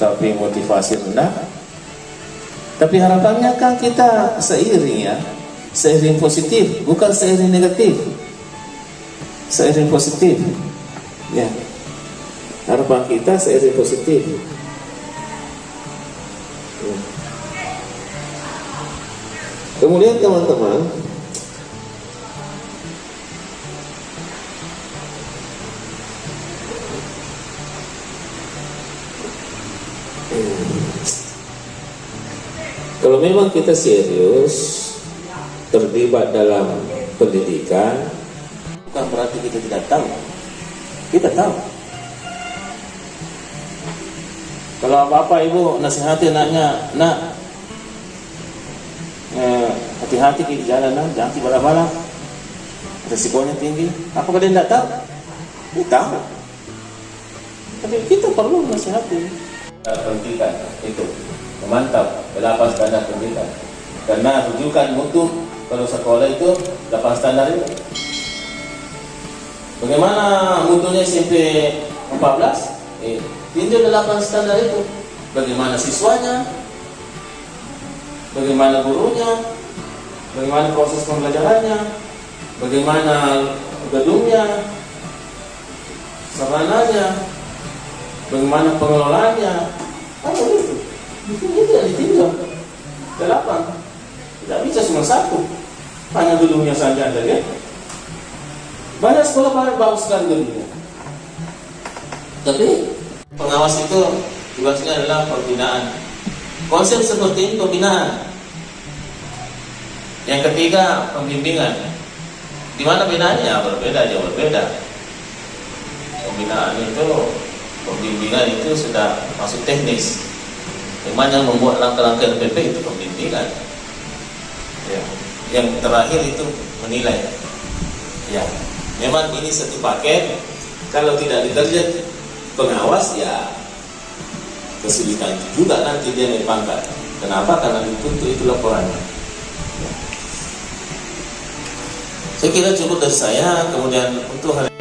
tapi motivasi rendah. Tapi harapannya kan kita seiring ya, seiring positif, bukan seiring negatif, seiring positif ya. Harapan kita seiring positif. Kemudian teman-teman, kalau memang kita serius terlibat dalam pendidikan, bukan berarti kita tidak tahu. Kita tahu. Kalau apa-apa ibu nasihati anaknya, nak, hati-hati di jalan, jangan bala-bala, resikonya tinggi. Apakah dia tidak tahu? Dia tahu. Tapi kita perlu nasihati. Pendidikan itu memantap 8 standar pendidikan. Karena rujukan mutu kalau sekolah itu 8 standar itu. Bagaimana mutunya SMP 14? Tinjau 8 standar itu. Bagaimana siswanya, bagaimana gurunya, bagaimana proses pembelajarannya, bagaimana gedungnya, sarananya, bagaimana pengelolaannya. Apa itu? Itu tidak ditinjau. 8. Tidak bisa cuma 1. Hanya gedungnya saja ada ya. Banyak sekolah bagus sekali gedungnya. Tapi pengawas itu tugasnya adalah pembinaan. Konsep seperti ini pembinaan. Yang ketiga pembimbingan. Di mana bedanya? Berbeda, jauh berbeda. Pembinaan itu, pembimbingan itu sudah masuk teknis. Memang yang membuat langkah-langkah LPP itu pembimbingan. Ya. Yang terakhir itu menilai. Ya, memang ini satu paket. Kalau tidak diterjemah pengawas ya kesulitan juga nanti dia dipangkat. Kenapa? Karena dituntut itu laporannya. Saya kira cukup dari saya. Kemudian untuk hari